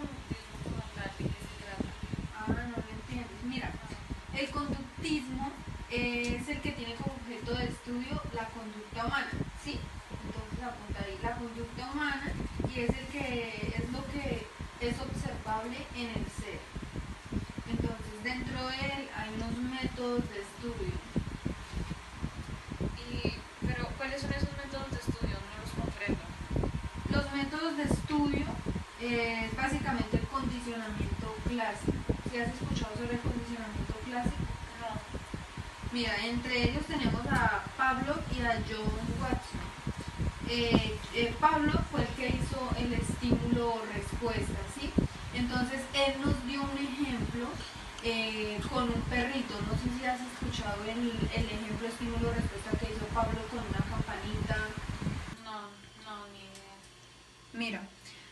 conductismo como tal? ¿De qué se trata? Ah, no lo entiendes. Mira, el conductismo es el que tiene como objeto de estudio la conducta humana, ¿sí? Entonces apunta ahí la conducta humana y es el que es lo que es observable en el ser. Entonces dentro de él hay unos métodos de estudio. Pero, ¿cuáles son esos métodos de estudio? No los comprendo. Los métodos de estudio es básicamente el condicionamiento clásico. ¿Sí has escuchado sobre el condicionamiento clásico? No. Mira, entre ellos tenemos a Pablo y a John Watson. Pablo fue el que hizo el estímulo-respuesta, ¿sí? Entonces él nos dio un ejemplo con un perrito. No sé si has escuchado el ejemplo estímulo-respuesta que hizo Pablo con una campanita. No, ni idea. Mira,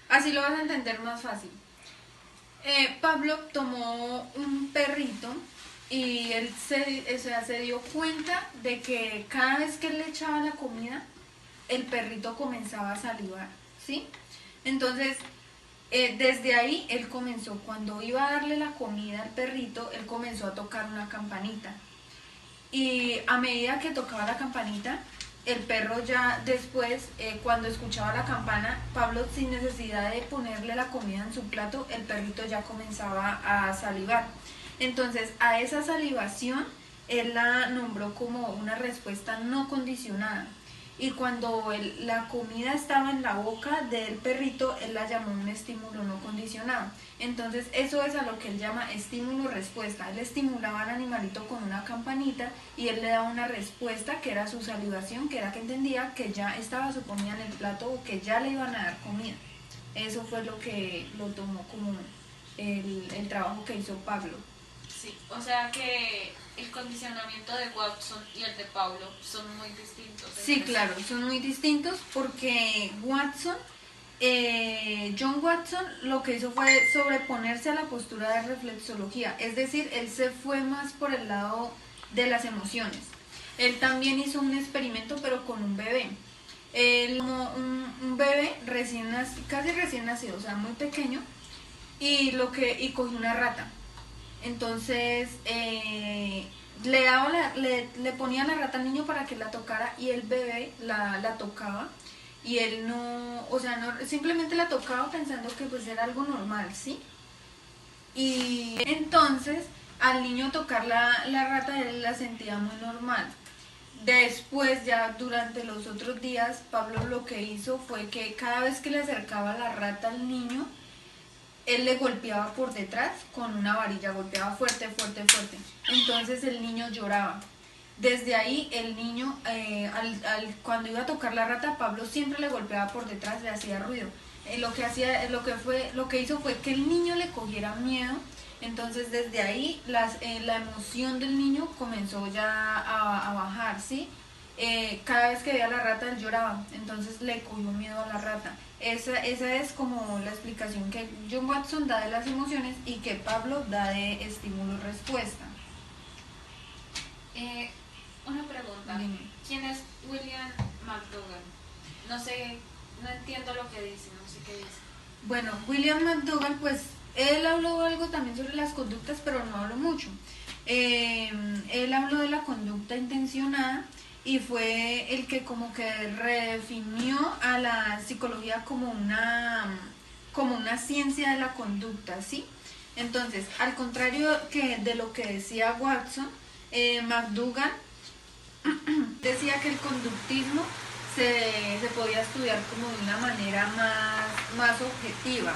así lo vas a entender más fácil. Pablo tomó un perrito y él se dio cuenta de que cada vez que él le echaba la comida, el perrito comenzaba a salivar, ¿sí? Entonces, desde ahí él comenzó, cuando iba a darle la comida al perrito, él comenzó a tocar una campanita. Y a medida que tocaba la campanita, el perro ya después, cuando escuchaba la campana, Pablo sin necesidad de ponerle la comida en su plato, el perrito ya comenzaba a salivar. Entonces, a esa salivación, él la nombró como una respuesta no condicionada. Y cuando la comida estaba en la boca del perrito, él la llamó un estímulo no condicionado. Entonces eso es a lo que él llama estímulo-respuesta. Él estimulaba al animalito con una campanita y él le daba una respuesta que era su salivación, que era que entendía que ya estaba su comida en el plato o que ya le iban a dar comida. Eso fue lo que lo tomó como el trabajo que hizo Pablo. Sí, o sea que el condicionamiento de Watson y el de Paulo son muy distintos. Sí, claro, son muy distintos porque John Watson lo que hizo fue sobreponerse a la postura de reflexología, es decir, él se fue más por el lado de las emociones. Él también hizo un experimento pero con un bebé. Él tomó un bebé casi recién nacido, o sea, muy pequeño, y cogió una rata. Entonces le ponía la rata al niño para que la tocara y el bebé la tocaba y él no, o sea, no, simplemente la tocaba pensando que pues era algo normal, ¿sí? Y entonces al niño tocar la rata él la sentía muy normal. Después ya durante los otros días Pablo lo que hizo fue que cada vez que le acercaba la rata al niño, él le golpeaba por detrás con una varilla, golpeaba fuerte, fuerte, fuerte. Entonces el niño lloraba. Desde ahí el niño, cuando iba a tocar la rata, Pablo siempre le golpeaba por detrás, le hacía ruido. Lo que hizo fue que el niño le cogiera miedo. Entonces desde ahí la emoción del niño comenzó ya a bajar, ¿sí? Cada vez que veía a la rata él lloraba, entonces le cogió miedo a la rata. Esa es como la explicación que John Watson da de las emociones y que Pablo da de estímulo-respuesta. Una pregunta. Dime. ¿Quién es William McDougall? No sé, no entiendo lo que dice, no sé qué dice. Bueno, William McDougall, pues él habló algo también sobre las conductas, pero no habló mucho. Él habló de la conducta intencionada y fue el que como que redefinió a la psicología como una ciencia de la conducta, ¿sí? Entonces, al contrario de lo que decía Watson, McDougall decía que el conductismo se podía estudiar como de una manera más objetiva.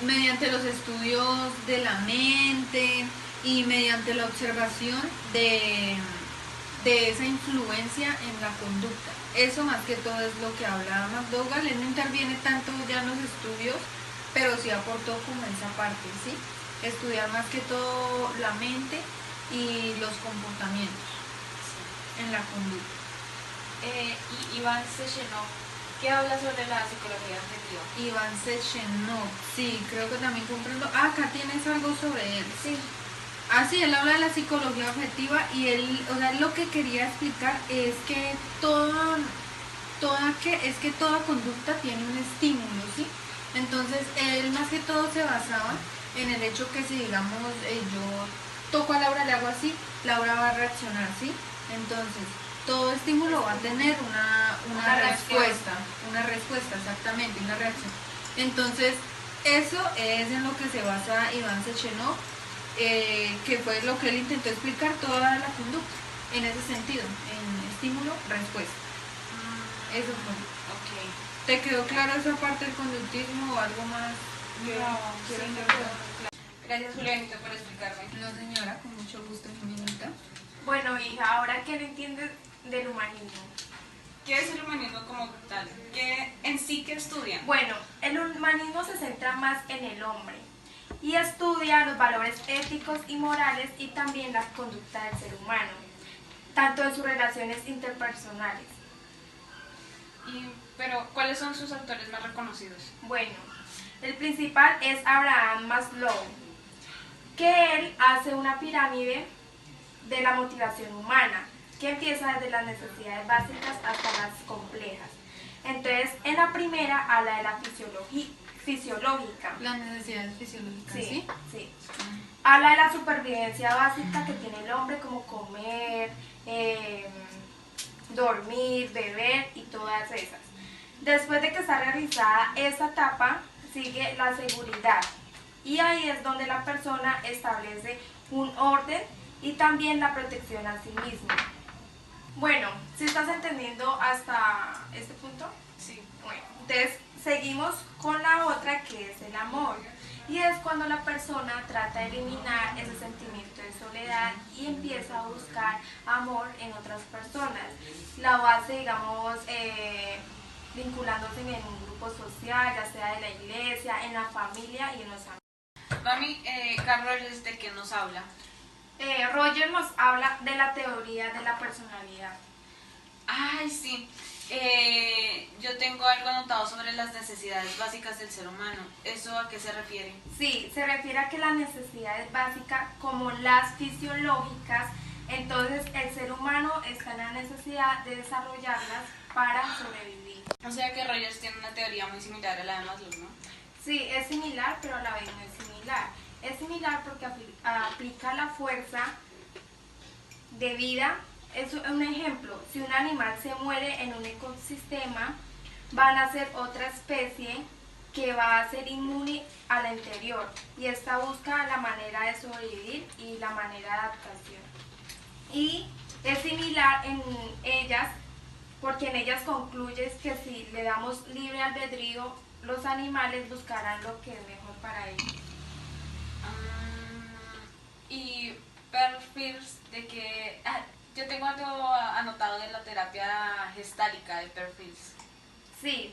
Mediante los estudios de la mente y mediante la observación de esa influencia en la conducta. Eso más que todo es lo que habla McDougall. Él no interviene tanto ya en los estudios, pero sí aportó como esa parte, ¿sí? Estudiar más que todo la mente y los comportamientos en la conducta. Y Iván Sechenov, ¿qué habla sobre la psicología objetiva? Iván Sechenov, sí, creo que también comprendo. Ah, acá tienes algo sobre él. Sí. Ah, sí, él habla de la psicología objetiva y él, o sea, lo que quería explicar es que es que toda conducta tiene un estímulo, ¿sí? Entonces, él más que todo se basaba en el hecho que si, digamos, yo toco a Laura, le hago así, Laura va a reaccionar, ¿sí? Entonces, todo estímulo va a tener una respuesta, exactamente, una reacción. Entonces, eso es en lo que se basa Iván Sechenov, que fue lo que él intentó explicar toda la conducta, en ese sentido, en estímulo-respuesta. Eso fue. Ok. ¿Te quedó claro esa parte del conductismo o algo más? No, sí, me quedó claro. Gracias, Julianita, por explicarme. No, señora, con mucho gusto, Jimenita. Bueno, hija, ahora qué no entiendes del humanismo. ¿Qué es el humanismo como tal? ¿Qué en sí que estudian? Bueno, el humanismo se centra más en el hombre y estudia los valores éticos y morales y también la conducta del ser humano, tanto en sus relaciones interpersonales. Pero, ¿cuáles son sus autores más reconocidos? Bueno, el principal es Abraham Maslow, que él hace una pirámide de la motivación humana, que empieza desde las necesidades básicas hasta las complejas. Entonces, en la primera habla de la fisiológica. Las necesidades fisiológicas, ¿sí? Sí. Habla de la supervivencia básica que tiene el hombre, como comer, dormir, beber y todas esas. Después de que está realizada esta etapa, sigue la seguridad. Y ahí es donde la persona establece un orden y también la protección a sí misma. Bueno, ¿sí estás entendiendo hasta este punto? Sí. Bueno, entonces seguimos con la otra, que es el amor. Y es cuando la persona trata de eliminar ese sentimiento de soledad y empieza a buscar amor en otras personas. La base, digamos, vinculándose en un grupo social, ya sea de la iglesia, en la familia y en los amigos. Mami, Carlos, ¿de qué nos habla? Roger nos habla de la teoría de la personalidad. Ay, sí. Yo tengo algo anotado sobre las necesidades básicas del ser humano. ¿Eso a qué se refiere? Sí, se refiere a que las necesidades básicas, como las fisiológicas, entonces el ser humano está en la necesidad de desarrollarlas para sobrevivir. O sea que Rogers tiene una teoría muy similar a la de Maslow, ¿no? Sí, es similar, pero a la vez no es similar. Es similar porque aplica la fuerza de vida. Es un ejemplo, si un animal se muere en un ecosistema, van a ser otra especie que va a ser inmune al anterior y esta busca la manera de sobrevivir y la manera de adaptación. Y es similar en ellas porque en ellas concluyes que si le damos libre albedrío, los animales buscarán lo que es mejor para ellos. Y perfils de que... yo tengo algo anotado de la terapia gestálica de perfils. Sí,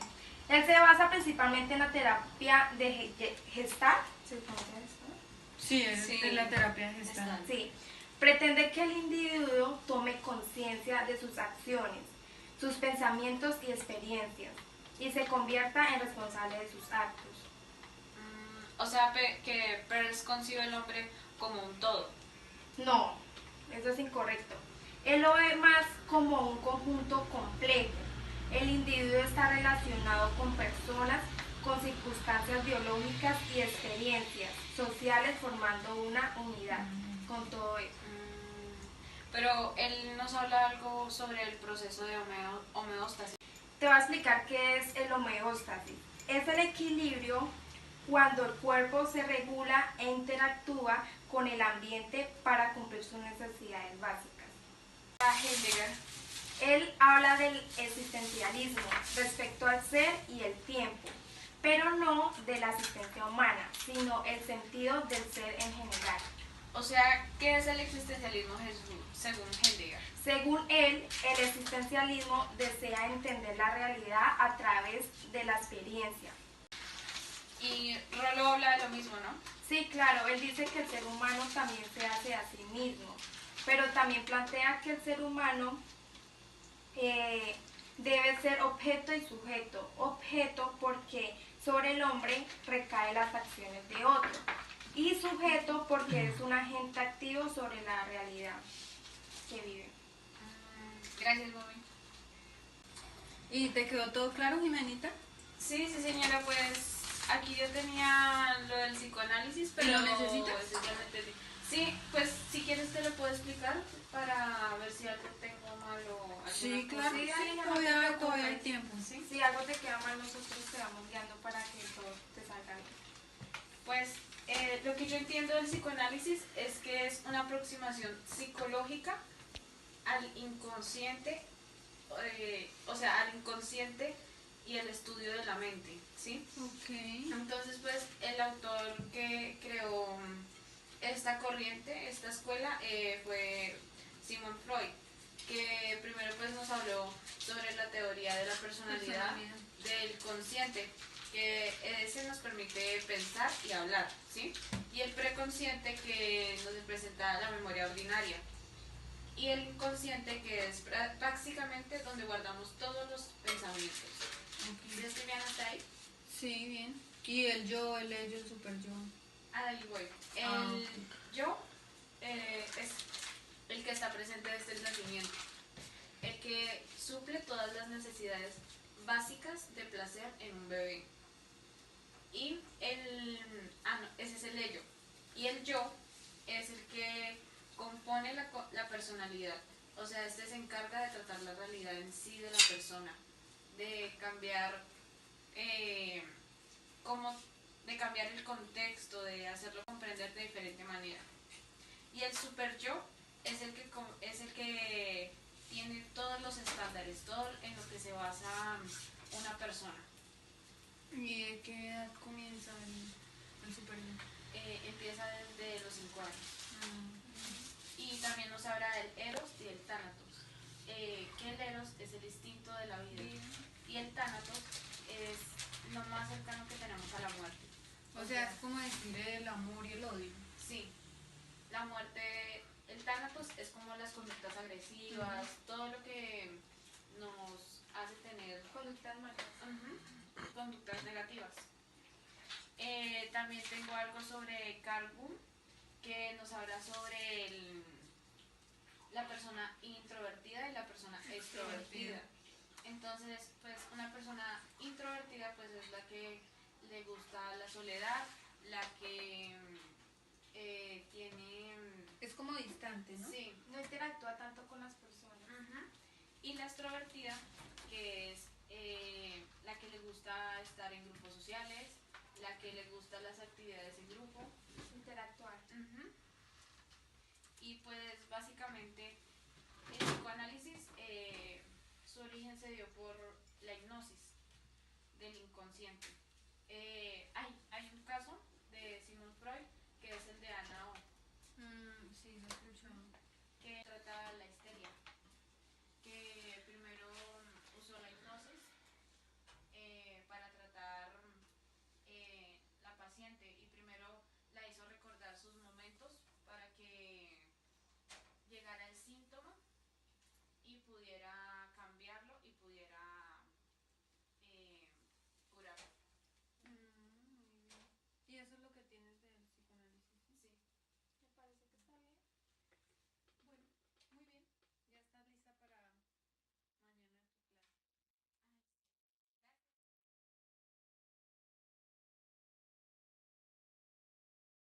él se basa principalmente en la terapia de Gestalt. ¿Se conoce esto? Sí, es la terapia gestal. Sí, pretende que el individuo tome conciencia de sus acciones, sus pensamientos y experiencias y se convierta en responsable de sus actos. O sea, que Peirce concibe al hombre como un todo. No, eso es incorrecto. Él lo ve más como un conjunto complejo. El individuo está relacionado con personas, con circunstancias biológicas y experiencias sociales formando una unidad con todo eso. Pero él nos habla algo sobre el proceso de homeostasis. Te voy a explicar qué es el homeostasis. Es el equilibrio cuando el cuerpo se regula e interactúa con el ambiente para cumplir sus necesidades básicas. Heidegger. Él habla del existencialismo respecto al ser y el tiempo, pero no de la existencia humana, sino el sentido del ser en general. O sea, ¿qué es el existencialismo según Heidegger? Según él, el existencialismo desea entender la realidad a través de la experiencia. Y Rollo habla de lo mismo, ¿no? Sí, claro, él dice que el ser humano también se hace a sí mismo, pero también plantea que el ser humano debe ser objeto y sujeto. Objeto porque sobre el hombre recaen las acciones de otro y sujeto porque es un agente activo sobre la realidad que vive. Gracias, mami. ¿Y te quedó todo claro, Jimenita? Sí, sí, señora, pues aquí yo tenía lo del psicoanálisis, pero lo necesitas? ese ya lo entendí. Sí, pues si quieres te lo puedo explicar para ver si algo tengo mal o alguna Sí, cosa. claro, Sí, sí, Dani, no te todavía preocupes. hay tiempo. ¿Sí? Si algo te queda mal, nosotros te vamos guiando para que todo te salga bien. Pues lo que yo entiendo del psicoanálisis es que es una aproximación psicológica al inconsciente, o sea, al inconsciente y el estudio de la mente, ¿sí? Ok. Entonces, pues, el autor que creó esta corriente, esta escuela, fue Sigmund Freud, que primero pues nos habló sobre la teoría de la personalidad del consciente, que ese nos permite pensar y hablar, ¿sí? Y el preconsciente, que nos representa la memoria ordinaria. Y el inconsciente, que es prácticamente donde guardamos todos los pensamientos. ¿Sí estoy bien hasta ahí? Sí, bien. Y el yo, el ello, el super yo. Ahí voy. El yo es el que está presente desde el nacimiento, el que suple todas las necesidades básicas de placer en un bebé. Y no, ese es el ello. Y el yo es el que compone la personalidad. O sea, este se encarga de tratar la realidad en sí de la persona, de cambiar como de cambiar el contexto, de hacerlo comprender de diferente manera. Y el super yo es el que tiene todos los estándares, todo en lo que se basa una persona. ¿Y de qué edad comienza el super yo? Empieza desde los 5 años. Y también nos habla del eros y el tánatos. Que el eros es el instinto de la vida. Y el tánatos es lo más cercano que tenemos a la muerte. O sea, es como decir el amor y el odio. Sí, la muerte, el tánatos es como las conductas agresivas, todo lo que nos hace tener Conductas malas. conductas negativas. También tengo algo sobre Carl Jung, que nos habla sobre la persona introvertida y la persona extrovertida. Entonces, pues una persona introvertida pues es la que le gusta la soledad, la que tiene... Es como distante, ¿no? Sí. No interactúa tanto con las personas. Y la extrovertida, que es la que le gusta estar en grupos sociales, la que le gustan las actividades en grupo. Interactuar. Y pues básicamente el psicoanálisis, su origen se dio por la hipnosis del inconsciente. Hay un caso de Sigmund Freud, que es el de Anna O, Sí, lo he escuchado. que trata la historia